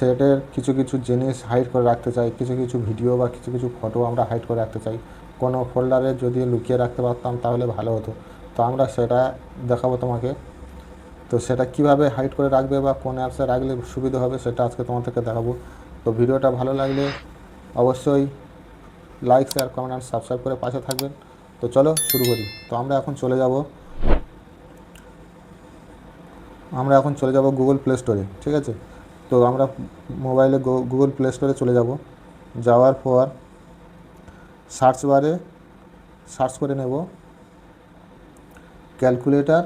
সেটের কিছু কিছু জিনিস হাইড করে রাখতে চাই, কিছু কিছু ভিডিও বা কিছু কিছু ফটো আমরা হাইড করে রাখতে চাই। কোনো ফোল্ডারে যদি লুকিয়ে রাখতে পারতাম তাহলে ভালো হতো। তো আমরা সেটা দেখাবো তোমাকে। তো সেটা কিভাবে হাইড করে রাখবে বা কোন অ্যাপসে রাখলে সুবিধা হবে সেটা আজকে তোমাদেরকে দেখাবো। তো ভিডিওটা ভালো লাগলে অবশ্যই লাইক, শেয়ার, কমেন্ট আর সাবস্ক্রাইব করে পাশে থাকবেন। তো চলো শুরু করি। তো আমরা এখন চলে যাব গুগল প্লে স্টোরে, ঠিক আছে। তো আমরা মোবাইলে গুগল প্লে স্টোরে চলে যাব। যাওয়ার পর সার্চ বারে সার্চ করে নেব ক্যালকুলেটর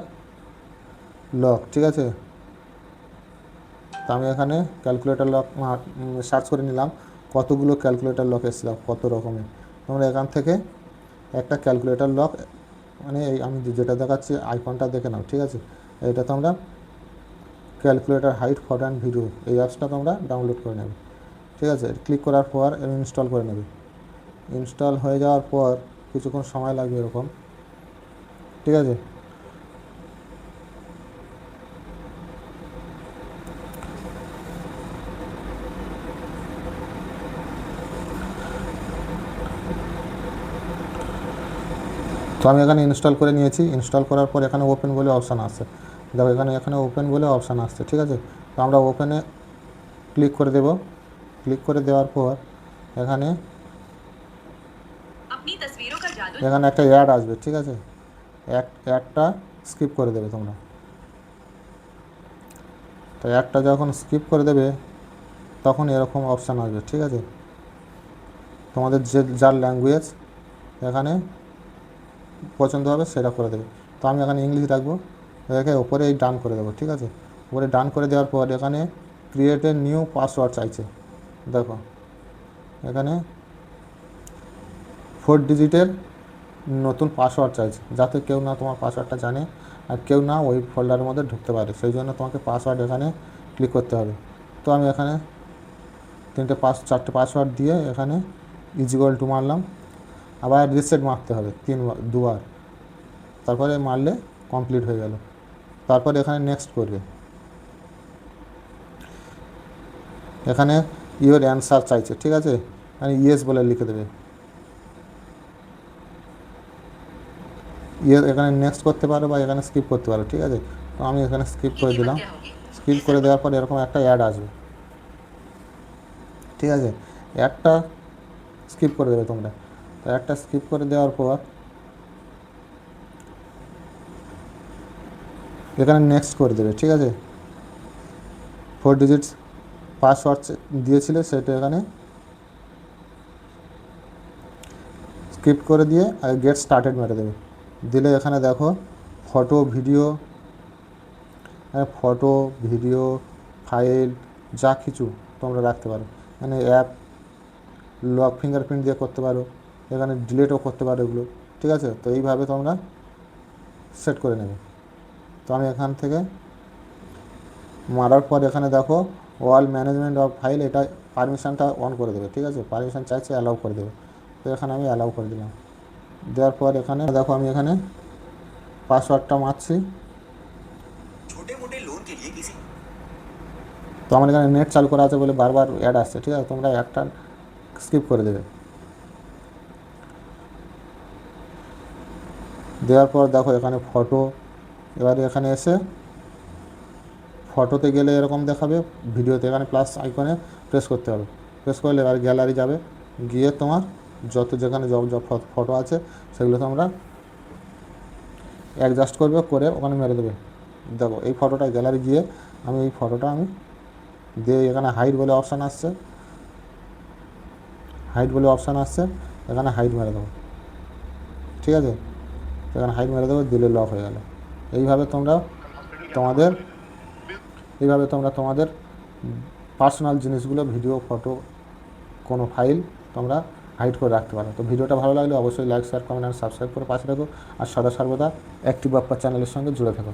লক, ঠিক আছে। তো আমি এখানে ক্যালকুলেটর লক সার্চ করে নিলাম। কতগুলো ক্যালকুলেটর লক এসেছিল, কত রকমের। তোমরা এখান থেকে একটা ক্যালকুলেটর লক, মানে এই আমি যেটা দেখাচ্ছি আইকনটা দেখে নাও, ঠিক আছে। এটা তোমরা calculator hide photo and video, এই অ্যাপসটা তোমরা ডাউনলোড করে নেবে, ঠিক আছে। ক্লিক করার পর ইনস্টল করে নেবে। ইনস্টল হয়ে যাওয়ার পর কিছুক্ষণ সময় লাগবে এরকম, ঠিক আছে। তো আমি এখানে ইনস্টল করে নিয়েছি। ইনস্টল করার পর এখানে ওপেন বলে অপশান আসছে, দেখো এখানে ওপেন বলে অপশান আসছে, ঠিক আছে। তো আমরা ওপেনে ক্লিক করে দেব। ক্লিক করে দেওয়ার পর এখানে একটা অ্যাড আসবে, ঠিক আছে। অ্যাডটা স্কিপ করে দেবে তোমরা। তো অ্যাডটা যখন স্কিপ করে দেবে তখন এরকম অপশান আসবে, ঠিক আছে। তোমাদের যার ল্যাঙ্গুয়েজ এখানে পছন্দ হবে সেটা করে দেবে। তো আমি এখানে ইংলিশ রাখবো, রেখে ওপরে এই ডান করে দেবো, ঠিক আছে। ওপরে ডান করে দেওয়ার পর এখানে ক্রিয়েট এ নিউ পাসওয়ার্ড চাইছে, দেখো এখানে 4 ডিজিটের নতুন পাসওয়ার্ড চাইছে, যাতে কেউ না তোমার পাসওয়ার্ডটা জানে আর কেউ না ওই ফোল্ডারের মধ্যে ঢুকতে পারে। সেই জন্য তোমাকে পাসওয়ার্ড এখানে ক্লিক করতে হবে। তো আমি এখানে 4টে পাসওয়ার্ড দিয়ে এখানে ইজিকল টু মারলাম। আবার রিসেট মারতে হবে দুবার, তারপরে মারলে কমপ্লিট হয়ে গেল। তারপরে এখানে নেক্সট করবে। এখানে ইওর অ্যান্সার চাইছে, ঠিক আছে। মানে ইয়েস বলে লিখে দেবে। এখানে নেক্সট করতে পারো বা এখানে স্কিপ করতে পারো, ঠিক আছে। তো আমি এখানে স্কিপ করে দিলাম। স্কিপ করে দেওয়ার পর এরকম একটা অ্যাড আসবে, ঠিক আছে। অ্যাডটা স্কিপ করে দেবে তোমরা। তো অ্যাডটা স্কিপ করে দেওয়ার পর এখানে নেক্সট করে দেবে, ঠিক আছে। 4 ডিজিটস পাসওয়ার্ড দিয়েছিলে সেটা এখানে স্কিপ করে দিয়ে আর গেট স্টার্টেড মেরে দেবে। দিলে এখানে দেখো ফটো ভিডিও ফাইল যা কিছু তোমরা রাখতে পারো। এখানে অ্যাপ লক ফিঙ্গারপ্রিন্ট দিয়ে করতে পারো, এখানে ডিলিটও করতে পারো এগুলো, ঠিক আছে। তো এইভাবে তোমরা সেট করে নেবে। তো আমি এখান থেকে মারার পর এখানে দেখো ওয়াল ম্যানেজমেন্ট অফ ফাইল, এটা পারমিশনটা অন করে দেবে, ঠিক আছে। পারমিশন চাইছে অ্যালাউ করে দেবে। তো এখানে আমি অ্যালাউ করে দিলাম। দেওয়ার পর এখানে দেখো আমি এখানে পাসওয়ার্ডটা মারছি। তো আমার এখানে নেট চালু করা আছে বলে বারবার অ্যাড আসছে, ঠিক আছে। তোমরা অ্যাডটা স্কিপ করে দেবে। দেওয়ার পর দেখো এখানে ফটো, এবারে এখানে এসে ফটোতে গেলে এরকম দেখাবে, ভিডিওতে এখানে প্লাস আইকনে প্রেস করতে হবে। প্রেস করলে এবার গ্যালারি যাবে, গিয়ে তোমার যেখানে ফটো আছে সেগুলো তোমরা অ্যাডজাস্ট করবে, করে ওখানে মেরে দেবে। দেখো এই ফটোটা গ্যালারি গিয়ে আমি এই ফটোটা দিয়ে এখানে হাইড বলে অপশান আসছে, এখানে হাইড মেরে দেবো, ঠিক আছে। এখানে হাইড মেরে দেবো, দিলে লক হয়ে গেল। এইভাবে তোমরা তোমাদের পার্সোনাল জিনিসগুলো, ভিডিও, ফটো, কোনো ফাইল তোমরা হাইড করে রাখতে পারো। তো ভিডিওটা ভালো লাগলে অবশ্যই লাইক, শেয়ার, কমেন্ট আর সাবস্ক্রাইব করে পাশে থাকো। আর সদা সর্বদা অ্যাক্টিভ বাপ্পা চ্যানেলের সঙ্গে জুড়ে থাকো।